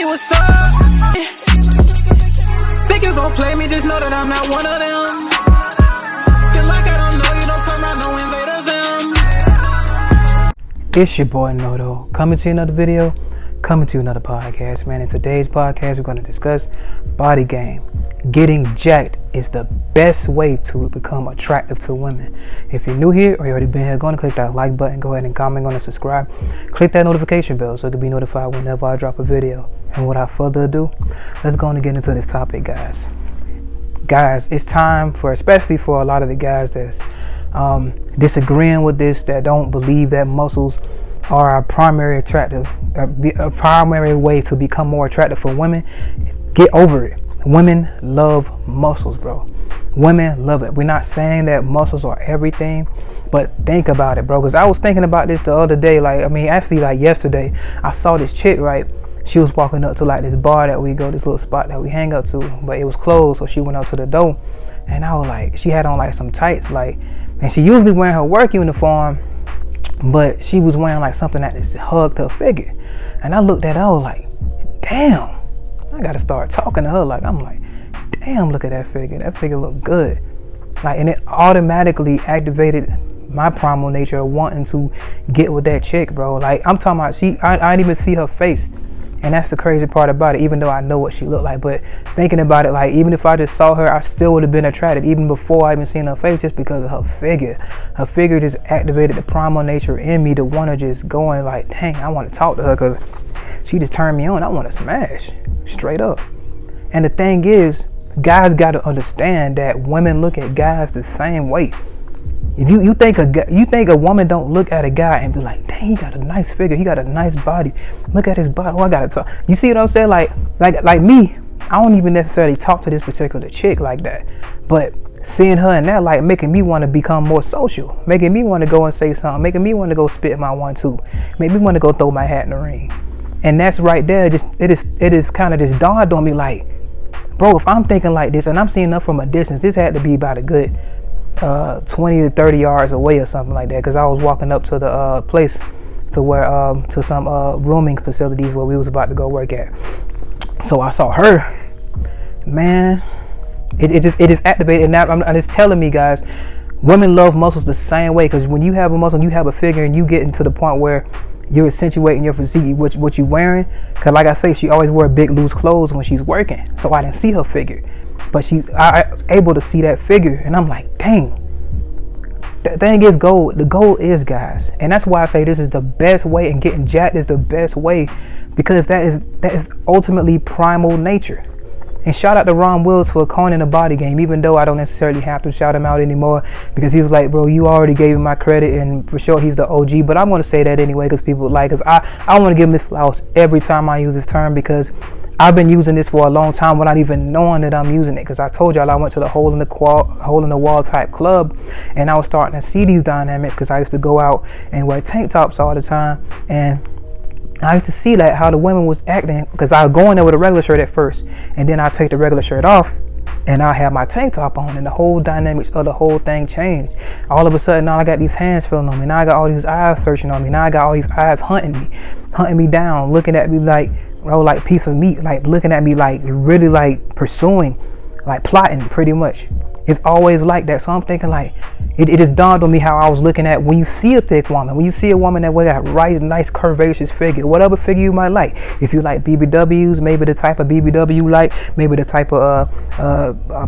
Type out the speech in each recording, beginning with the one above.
me what's up. Think you gon' play me, just know that I'm not one of them. Feel like I don't know you, don't come around, no invaders them. It's your boy Noto, coming to another video, coming to another podcast, man. In today's podcast, we're going to discuss body game. Getting jacked is the best way to become attractive to women. If you're new here or you already been here, go ahead and click that like button, go ahead and comment on and subscribe. Click that notification bell so you can be notified whenever I drop a video. And without further ado, let's go on and get into this topic, guys. Guys, it's time for, especially for a lot of the guys that's disagreeing with this, that don't believe that muscles are a primary way to become more attractive for women. Get over it. Women love muscles, bro. Women love it. We're not saying that muscles are everything, but think about it, bro. Because I was thinking about this the other day. Actually yesterday, I saw this chick, right? She was walking up to like this bar that we go, this little spot that we hang up to, but it was closed. So she went out to the door, and I was like, she had on like some tights, and she usually wearing her work uniform, but she was wearing like something that just hugged her figure. And I looked at her, I was like, damn. I gotta start talking to her. I'm like, damn, look at that figure. That figure look good. And it automatically activated my primal nature of wanting to get with that chick, bro. I'm talking about I didn't even see her face. And that's the crazy part about it, even though I know what she looked like. But thinking about it, even if I just saw her, I still would have been attracted, even before I even seen her face, just because of her figure. Her figure just activated the primal nature in me to want to just go and dang, I want to talk to her because she just turned me on. I want to smash, straight up. And the thing is, guys got to understand that women look at guys the same way. If you think a woman don't look at a guy and be like, dang, he got a nice figure, he got a nice body, look at his body, oh, I gotta talk. You see what I'm saying? Like me, I don't even necessarily talk to this particular chick like that, but seeing her in that light, making me want to become more social, making me want to go and say something, making me want to go spit my 1-2, make me want to go throw my hat in the ring. And that's right there, it is kind of just dawned on me, bro, if I'm thinking like this and I'm seeing her from a distance, this had to be about a good 20 to 30 yards away or something like that, because I was walking up to the place to where to some rooming facilities where we was about to go work at. So I saw her, man, it just activated. And now it's telling me, guys, women love muscles the same way, because when you have a muscle, you have a figure, and you get into the point where you're accentuating your physique, what you wearing. Because like I say, she always wear big loose clothes when she's working, so I didn't see her figure, but I was able to see that figure, and I'm like, dang, the thing is gold. The goal is, guys, and that's why I say this is the best way, and getting jacked is the best way, because that is ultimately primal nature. And shout out to Ron Wills for coining the body game, even though I don't necessarily have to shout him out anymore, because he was like, bro, you already gave him my credit, and for sure he's the OG, but I'm going to say that anyway, because people because I want to give him his flowers every time I use this term, because I've been using this for a long time without even knowing that I'm using it. Because I told y'all I went to the hole in the wall type club, and I was starting to see these dynamics, because I used to go out and wear tank tops all the time, and I used to see how the women was acting, because I would go in there with a regular shirt at first, and then I take the regular shirt off, and I have my tank top on, and the whole dynamics of the whole thing changed. All of a sudden, now I got these hands feeling on me. Now I got all these eyes searching on me. Now I got all these eyes hunting me down, looking at me like piece of meat, looking at me really pursuing, plotting pretty much. It's always like that. So I'm thinking it just dawned on me how I was looking at when you see a thick woman, when you see a woman that with that right, nice curvaceous figure, whatever figure you might like. If you like BBWs, maybe the type of BBW you like, maybe the type of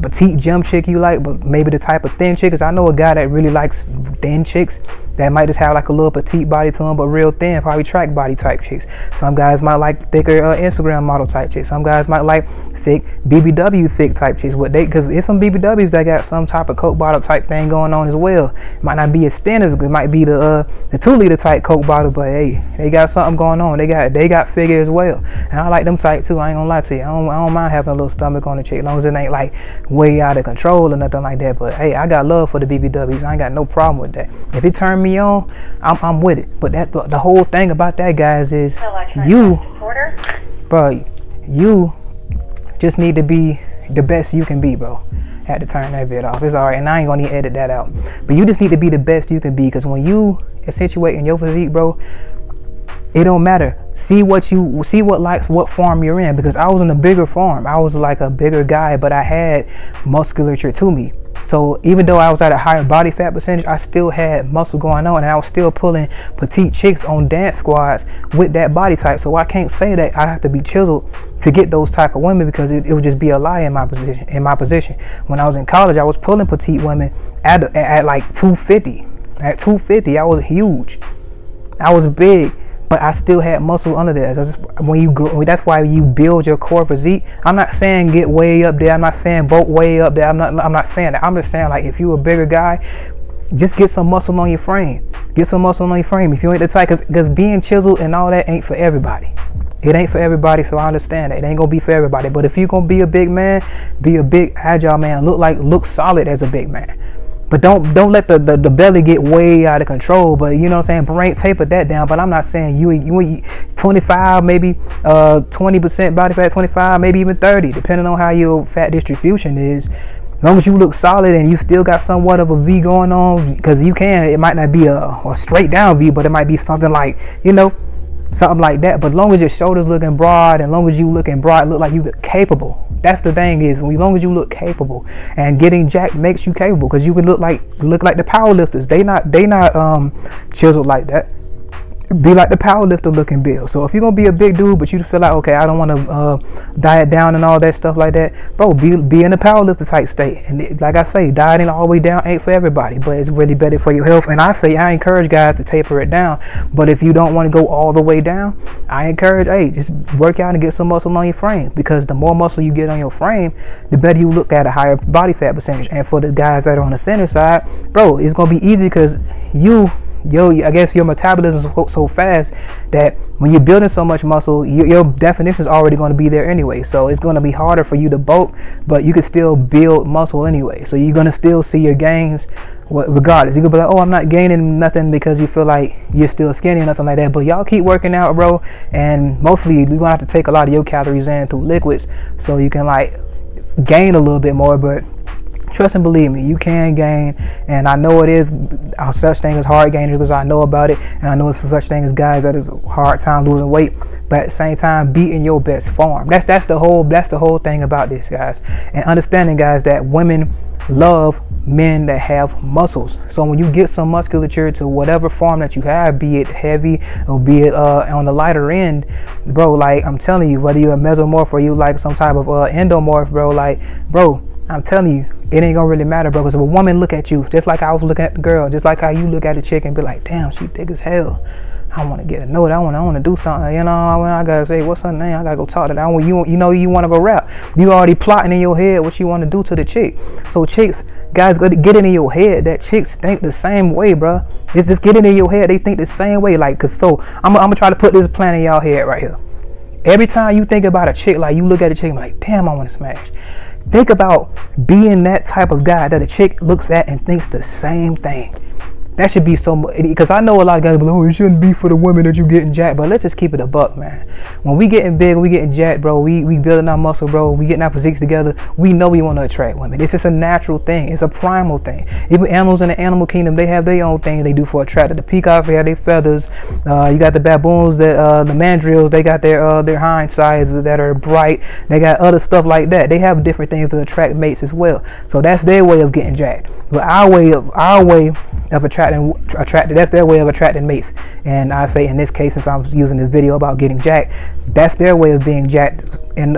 petite gym chick you like, but maybe the type of thin chick. Because I know a guy that really likes thin chicks that might just have a little petite body to them, but real thin, probably track body type chicks. Some guys might like thicker Instagram model type chicks. Some guys might like thick BBW thick type chicks. Because it's some BBWs that got some type of Coke bottle type thing going on as well. It might not be as thin as it might be the 2-liter type Coke bottle, but hey, they got something going on. They got figure as well, and I like them type too. I ain't gonna lie to you. I don't mind having a little stomach on the chick, as long as it ain't way out of control or nothing like that. But hey, I got love for the BBWs. I ain't got no problem with that. If it turned me on, I'm with it. But the whole thing about that, guys, is you just need to be the best you can be, bro. Had to turn that vid off. It's alright, and I ain't gonna edit that out. But you just need to be the best you can be, because when you accentuate in your physique, bro, It don't matter. See what farm you're in, because I was in a bigger farm. I was like a bigger guy, but I had musculature to me. So even though I was at a higher body fat percentage, I still had muscle going on, and I was still pulling petite chicks on dance squads with that body type. So I can't say that I have to be chiseled to get those type of women, because it would just be a lie in my position. When I was in college, I was pulling petite women at like 250. At 250, I was huge. I was big, but I still had muscle under there. So that's why you build your core physique. I'm not saying get way up there. I'm not saying bulk way up there. I'm not saying that. I'm just saying, like, if you're a bigger guy, just get some muscle on your frame. Get some muscle on your frame. If you ain't the type, because being chiseled and all that ain't for everybody. It ain't for everybody, so I understand that. It ain't gonna be for everybody. But if you're gonna be a big man, be a big agile man. Look solid as a big man. But don't let the belly get way out of control. But you know what I'm saying, taper that down. But I'm not saying you 25, maybe 20% body fat, 25, maybe even 30, depending on how your fat distribution is. As long as you look solid and you still got somewhat of a V going on, because it might not be a straight down V, but it might be something like, something like that. But as long as your shoulders looking broad, and long as you looking broad, look like you capable. That's the thing, is as long as you look capable, and getting jacked makes you capable, because you can look like the power lifters. They not chiseled like that. Be like the power lifter looking build. So if you're gonna be a big dude, but you just feel like, okay, I don't want to diet down and all that stuff like that, bro, be in the power lifter type state. And like I say, dieting all the way down ain't for everybody, but it's really better for your health. And I encourage guys to taper it down. But if you don't want to go all the way down, I encourage, hey, just work out and get some muscle on your frame, because the more muscle you get on your frame, the better you look at a higher body fat percentage. And for the guys that are on the thinner side, bro, it's gonna be easy, because I guess your metabolism is so fast that when you're building so much muscle, your definition is already going to be there anyway. So it's going to be harder for you to bulk, but you can still build muscle anyway. So you're going to still see your gains regardless. You could be like, oh, I'm not gaining nothing because you feel like you're still skinny or nothing like that. But y'all keep working out, bro. And mostly you're going to have to take a lot of your calories in through liquids, so you can like gain a little bit more. But trust and believe me, you can gain, and I know it is such thing as hard gainers, because I know about it, and I know it's such thing as guys that is a hard time losing weight, but at the same time, be in your best form. That's the whole thing about this, guys. And understanding, guys, that women love men that have muscles. So when you get some musculature to whatever form that you have, be it heavy or be it on the lighter end, bro, like I'm telling you, whether you're a mesomorph or you like some type of endomorph, bro, I'm telling you, it ain't gonna really matter, bro. Because if a woman look at you, just like I was looking at the girl, just like how you look at a chick and be like, damn, she thick as hell. I want to get to know it. I want to do something. I gotta say, what's her name? I gotta go talk to that. You want to go rap. You already plotting in your head what you want to do to the chick. So chicks, guys, get it in your head that chicks think the same way, bro. Just get it in your head. They think the same way. Like, cause so I'm gonna try to put this plan in y'all head right here. Every time you think about a chick, like you look at a chick and be like, damn, I want to smash. Think about being that type of guy that a chick looks at and thinks the same thing. That should be so much, because I know a lot of guys be like, oh, it shouldn't be for the women that you getting jacked. But let's just keep it a buck, man. When we getting big, we getting jacked, bro. We building our muscle, bro. We getting our physiques together. We know we want to attract women. It's just a natural thing. It's a primal thing. Even animals in the animal kingdom, they have their own thing they do for attracting. The peacocks, they have their feathers. You got the baboons, the mandrills, they got their hind sides that are bright. They got other stuff like that. They have different things to attract mates as well. So that's their way of getting jacked. But our way of attracting, that's their way of attracting mates. And I say in this case, since I'm using this video about getting jacked, that's their way of being jacked in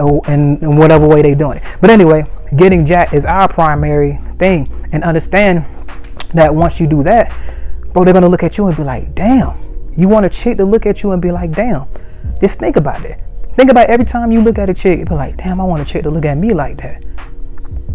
whatever way they're doing it. But anyway, getting jacked is our primary thing. And understand that once you do that, bro, they're gonna look at you and be like, damn. You want a chick to look at you and be like, damn. Just think about that. Think about every time you look at a chick, be like, damn, I want a chick to look at me like that.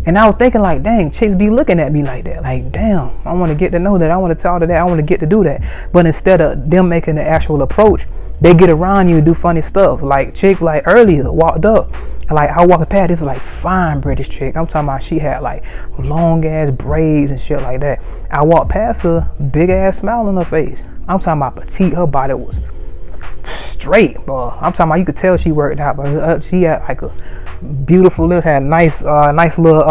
And I was thinking like, dang, chicks be looking at me like that. Like, damn, I want to get to know that. I want to talk to that. I want to get to do that. But instead of them making the actual approach, they get around you and do funny stuff. Like chick, like earlier, walked up. And like I walked past, this was like fine British chick. I'm talking about she had like long ass braids and shit like that. I walked past her, big ass smile on her face. I'm talking about petite. Her body was straight, bro. I'm talking about you could tell she worked out, but she had like a beautiful lips, had nice little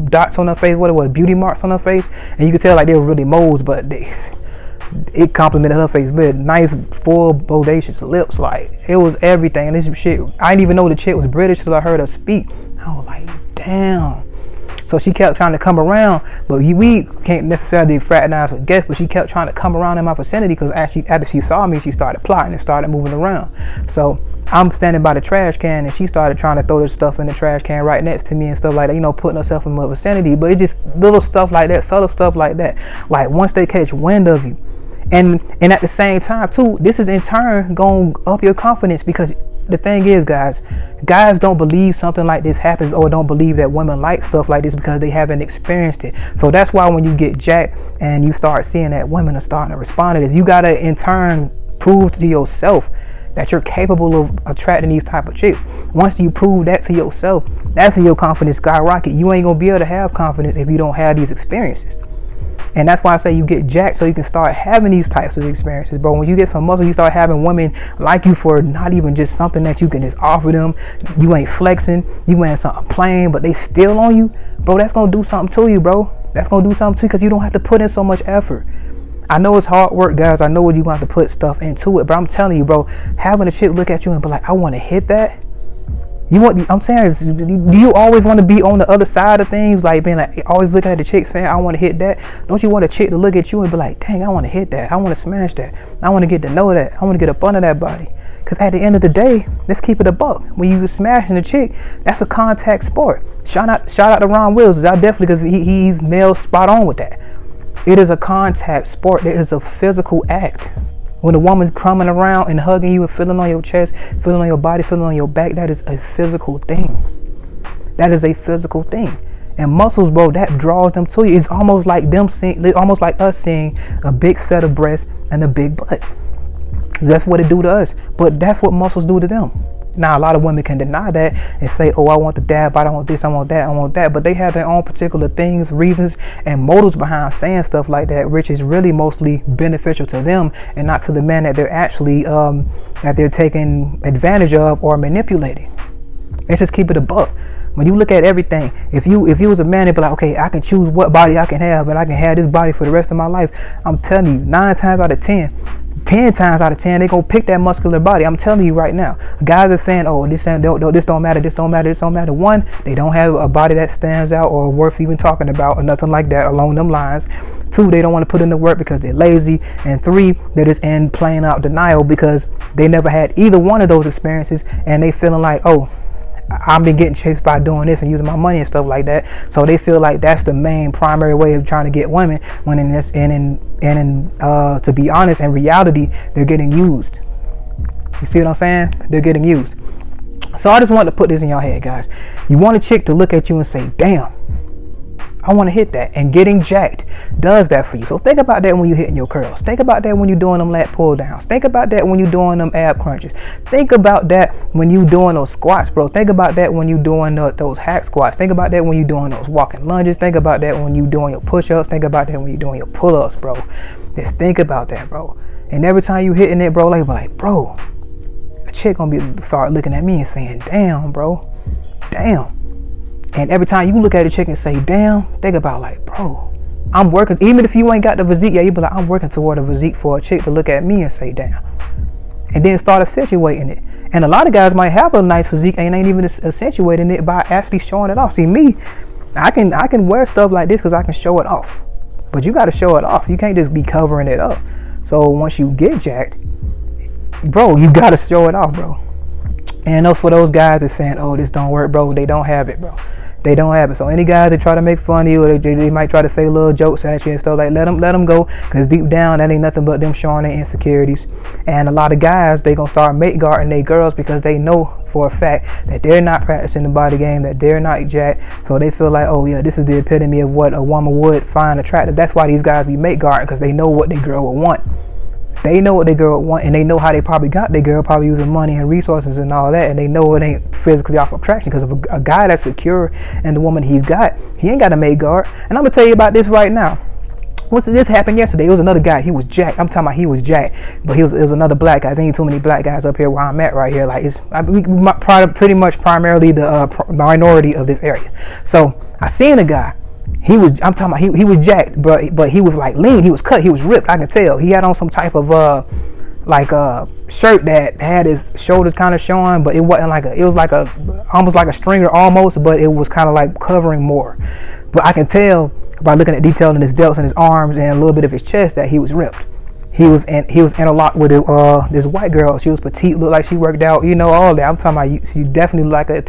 dots on her face. What it was, beauty marks on her face, and you could tell like they were really moles, but it complimented her face with nice, full, bodacious lips. Like, it was everything. And this shit, I didn't even know the chick was British till I heard her speak. I was like, damn. So she kept trying to come around, but we can't necessarily fraternize with guests, but she kept trying to come around in my vicinity because after she saw me, she started plotting and started moving around. So I'm standing by the trash can and she started trying to throw this stuff in the trash can right next to me and stuff like that, you know, putting herself in my vicinity. But it's just little stuff like that, subtle stuff like that. Like, once they catch wind of you, and at the same time too, this is in turn going to up your confidence, because the thing is, guys don't believe something like this happens, or don't believe that women like stuff like this because they haven't experienced it. So that's why when you get jacked and you start seeing that women are starting to respond to this, you gotta in turn prove to yourself that you're capable of attracting these type of chicks. Once you prove that to yourself, that's when your confidence skyrocket. You ain't gonna be able to have confidence if you don't have these experiences. And that's why I say you get jacked so you can start having these types of experiences, bro. When you get some muscle, you start having women like you for not even just something that you can just offer them. You ain't flexing, you ain't something plain, but they still on you, bro. That's gonna do something to you, bro. That's gonna do something to you because you don't have to put in so much effort. I know it's hard work, guys. I know you're gonna have to put stuff into it, but I'm telling you, bro, having a chick look at you and be like, I want to hit that. I'm saying, do you always want to be on the other side of things, like being like always looking at the chick saying I want to hit that? Don't you want a chick to look at you and be like, dang, I want to hit that, I want to smash that, I want to get to know that, I want to get up under that body? Because at the end of the day, let's keep it a buck. When you smashing a chick, that's a contact sport. Shout out to Ron Wills, I definitely, because he's nailed spot on with that. It is a contact sport. It is a physical act. When a woman's coming around and hugging you and feeling on your chest, feeling on your body, feeling on your back, that is a physical thing. That is a physical thing. And muscles, bro, that draws them to you. It's almost like almost like us seeing a big set of breasts and a big butt. That's what it do to us. But that's what muscles do to them. Now, a lot of women can deny that and say, oh, I want the dad bod, I want this, I want that, I want that. But they have their own particular things, reasons, and motives behind saying stuff like that, which is really mostly beneficial to them and not to the man that they're actually, that they're taking advantage of or manipulating. Let's just keep it a buck. When you look at everything, if you was a man, it'd be like, okay, I can choose what body I can have, and I can have this body for the rest of my life. I'm telling you, 9 times out of 10 times out of 10, they gonna pick that muscular body. I'm telling you right now. Guys are saying, oh, this don't matter. One, they don't have a body that stands out or worth even talking about or nothing like that along them lines. 2, they don't want to put in the work because they're lazy. And 3, they're just in plain out denial because they never had either one of those experiences, and they feeling like, oh, I've been getting chased by doing this and using my money and stuff like that. So they feel like that's the main primary way of trying to get women, when to be honest, in reality, they're getting used. You see what I'm saying? They're getting used. So I just wanted to put this in your head, guys. You want a chick to look at you and say, damn, I want to hit that. And getting jacked does that for you. So think about that when you're hitting your curls. Think about that when you're doing them lat pull downs. Think about that when you're doing them ab crunches. Think about that when you're doing those squats, bro. Think about that when you're doing those hack squats. Think about that when you're doing those walking lunges. Think about that when you're doing your push-ups. Think about that when you're doing your pull-ups, bro. Just think about that, bro. And every time you hitting it, bro, like, bro, a chick gonna start looking at me and saying, damn, bro, damn. And every time you look at a chick and say, damn, think about like, bro, I'm working. Even if you ain't got the physique, yeah, you be like, I'm working toward a physique for a chick to look at me and say, damn. And then start accentuating it. And a lot of guys might have a nice physique and ain't even accentuating it by actually showing it off. See, me, I can wear stuff like this because I can show it off. But you got to show it off. You can't just be covering it up. So once you get jacked, bro, you got to show it off, bro. And for those guys that saying, oh, this don't work, bro, they don't have it, bro. They don't have it. So any guys that try to make fun of you, or they might try to say little jokes at you and stuff, like, let them go, because deep down that ain't nothing but them showing their insecurities. And a lot of guys, they gonna start mate guarding their girls because they know for a fact that they're not practicing the body game, that they're not jacked. So they feel like, oh yeah, this is the epitome of what a woman would find attractive. That's why these guys be mate guarding, because they know what their girl would want. They know what their girl want, and they know how they probably got their girl, probably using money and resources and all that, and they know it ain't physically off attraction. Because if a guy that's secure and the woman he's got, he ain't got a maid guard. And I'm gonna tell you about this right now. This happened yesterday. It was another guy. He was jacked. I'm talking about he was jacked, but it was another black guy. There ain't too many black guys up here where I'm at right here. Like, it's pretty much primarily the minority of this area. So I seen a guy. I'm talking about he was jacked, but he was like lean, he was cut, he was ripped. I can tell. He had on some type of shirt that had his shoulders kind of showing, but it wasn't like it was like almost like a stringer almost, but it was kind of like covering more. But I can tell by looking at detail in his delts and his arms and a little bit of his chest that he was ripped. He was interlocked with this white girl. She was petite, looked like she worked out, all that. I'm talking about you definitely like a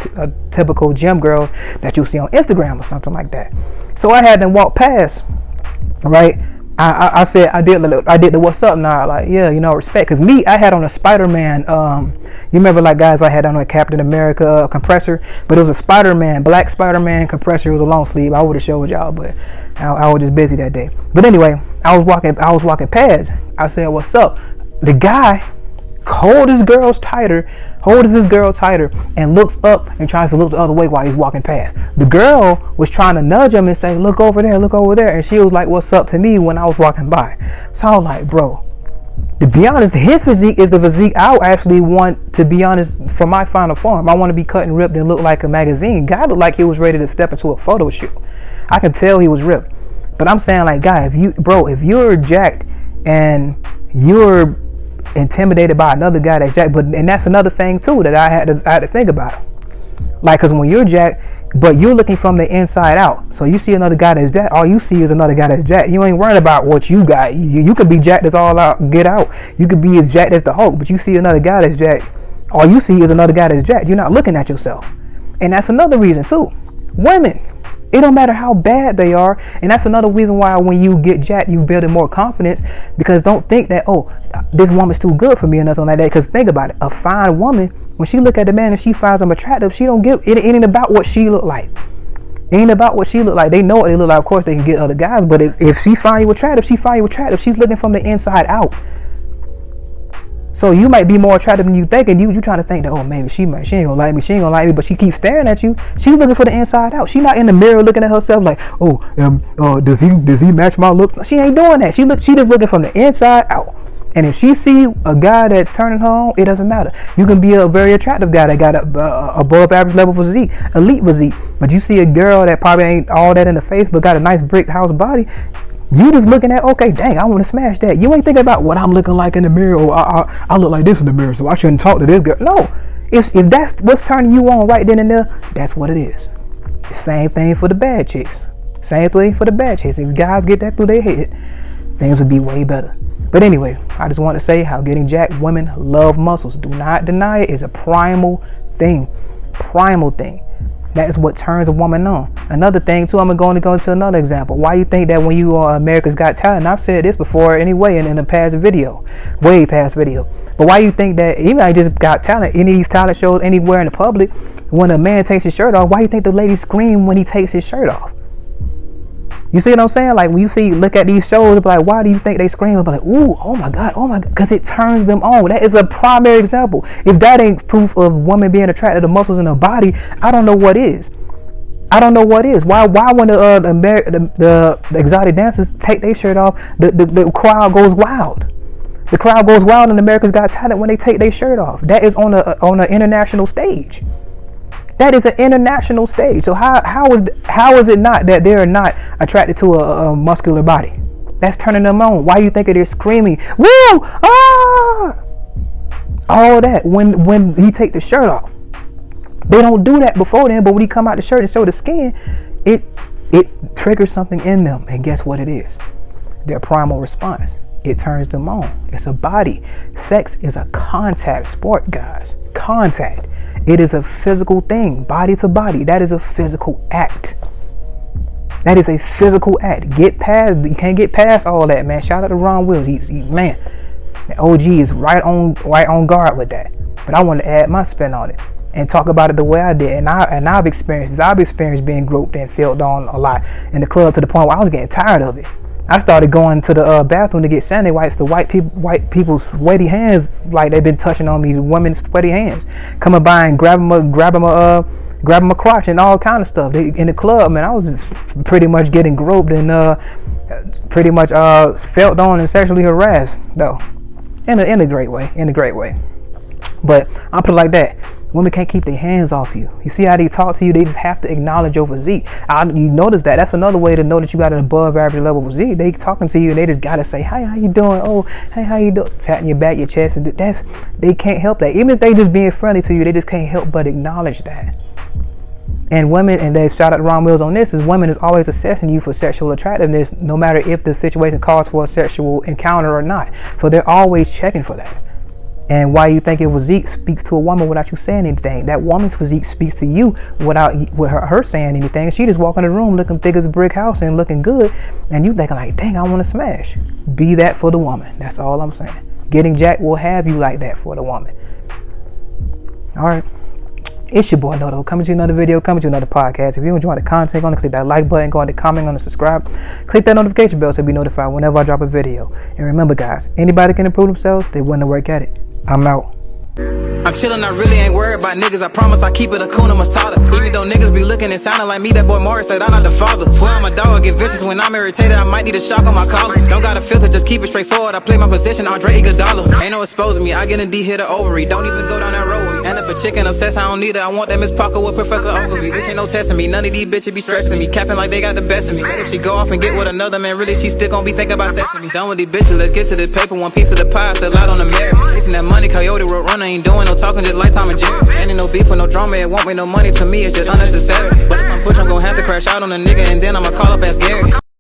typical gym girl that you'll see on Instagram or something like that. So I had them walk past, right? I said I did the what's up now, like, yeah, respect, because me, I had on a Spider-Man, you remember like guys, I had on a Captain America compressor, but it was a Spider-Man, black Spider-Man compressor. It was a long sleeve. I would have showed y'all, but I was just busy that day. But anyway, I was walking past. I said, what's up? The guy hold his girl tighter, and looks up and tries to look the other way while he's walking past. The girl was trying to nudge him and say, look over there, and she was like, what's up to me when I was walking by. So I was like, bro, to be honest, his physique is the physique I actually want, to be honest, for my final form. I want to be cut and ripped and look like a magazine. Guy looked like he was ready to step into a photo shoot. I could tell he was ripped. But I'm saying, like, guy, if you're jacked and you're intimidated by another guy that's jacked, and that's another thing too that I had to think about. Like, because when you're jacked, but you're looking from the inside out, so you see another guy that's jacked, all you see is another guy that's jacked. You ain't worrying about what you got. You could be jacked as all out, get out. You could be as jacked as the Hulk, but you see another guy that's jacked. All you see is another guy that's jacked. You're not looking at yourself, and that's another reason too. Women, it don't matter how bad they are, and that's another reason why when you get jacked, you build more confidence, because don't think that, oh, this woman's too good for me or nothing like that. Because think about it, a fine woman, when she look at the man and she finds him attractive, she don't give it ain't about what she look like. It ain't about what she look like. They know what they look like. Of course, they can get other guys, but if she find you attractive, she's looking from the inside out. So you might be more attractive than you think, and you trying to think that, oh, maybe she ain't gonna like me, but she keeps staring at you. She's looking for the inside out. She's not in the mirror looking at herself like, does he match my looks? No, she ain't doing that. She just looking from the inside out. And if she see a guy that's turning her on, it doesn't matter. You can be a very attractive guy that got a above average level physique, elite physique, but you see a girl that probably ain't all that in the face, but got a nice brick house body. You just looking at, okay, dang, I want to smash that. You ain't thinking about what I'm looking like in the mirror, or I look like this in the mirror, so I shouldn't talk to this girl. No, if that's what's turning you on right then and there, that's what it is. Same thing for the bad chicks. If guys get that through their head, things would be way better. But anyway, I just want to say how getting jacked women love muscles. Do not deny it. It's a primal thing. That is what turns a woman on. Another thing too, I'm going to go into another example. Why you think that when you are America's Got Talent, and I've said this before anyway in a past video, way past video, but why you think that even I just got talent, any of these talent shows anywhere in the public, when a man takes his shirt off, why you think the ladies scream when he takes his shirt off? You see what I'm saying? Like when you look at these shows, like, why do you think they scream? Like, ooh, oh my God, because it turns them on. That is a primary example. If that ain't proof of women being attracted to muscles in her body, I don't know what is. Why when the exotic dancers take their shirt off, the crowd goes wild. The crowd goes wild in America's Got Talent when they take their shirt off. That is on an international stage. That is an international stage. So how is it not that they're not attracted to a muscular body? That's turning them on. Why do you think they're screaming, woo, ah, all that when he take the shirt off? They don't do that before then, but when he come out the shirt and show the skin, it triggers something in them, and guess what it is? Their primal response. It turns them on. It's a body. Sex is a contact sport, guys. Contact. It is a physical thing, body to body. That is a physical act. You can't get past all that, man. Shout out to Ron Wills. Man, the OG is right on guard with that. But I want to add my spin on it and talk about it the way I did. And I've experienced being groped and filled on a lot in the club, to the point where I was getting tired of it. I started going to the bathroom to get sandy wipes. The white people's sweaty hands, like they've been touching on me. Women's sweaty hands, coming by and grab them a crotch and all kind of stuff. In the club, man, I was just pretty much getting groped and pretty much felt on and sexually harassed, though, in a great way. But I'll put it like that. Women can't keep their hands off you. You see how they talk to you? They just have to acknowledge your physique. You notice that. That's another way to know that you got an above average level physique. They talking to you and they just gotta say, "Hi, how you doing? Oh, hey, how you doing?" Patting your back, your chest, and they can't help that. Even if they just being friendly to you, they just can't help but acknowledge that. And women, and they shout out Ron Mills on this, is women is always assessing you for sexual attractiveness, no matter if the situation calls for a sexual encounter or not. So they're always checking for that. And why you think your physique speaks to a woman without you saying anything? That woman's physique speaks to you without her saying anything. She just walking in the room looking thick as a brick house and looking good, and you thinking like, dang, I want to smash. Be that for the woman. That's all I'm saying. Getting jacked will have you like that for the woman. All right. It's your boy Noto, coming to another video, coming to another podcast. If you enjoy the content, go and click that like button, go on the comment, on the subscribe, click that notification bell to be notified whenever I drop a video. And remember guys, anybody can improve themselves, they willing to work at it. I'm out. I'm chillin', I really ain't worried about niggas. I promise I keep it Hakuna Matata. Even though niggas be looking and sounding like me, that boy Morris said I'm not the father. Swear I'm a dog, get vicious when I'm irritated. I might need a shock on my collar. Don't got a filter, just keep it straightforward. I play my position, Andre Iguodala. Ain't no exposing me, I get a D hit or ovary. Don't even go down that road with me. And if a chicken obsessed, I don't need it. I want that Miss Parker with Professor Ogilvy. Bitch ain't no testing me, none of these bitches be stressing me. Capping like they got the best of me. But if she go off and get with another man, really she still gon' be thinking about sexing me. Done with these bitches, let's get to this paper. One piece of the pie, sell out on the merit. Chasing that money, Coyote Road Runner, ain't doing no talking, just like Tom and Jerry. Ain't no beef with no drama, it won't make no money to me, it's just unnecessary. But if I'm push, I'm gon' have to crash out on a nigga and then I'ma call up as Gary.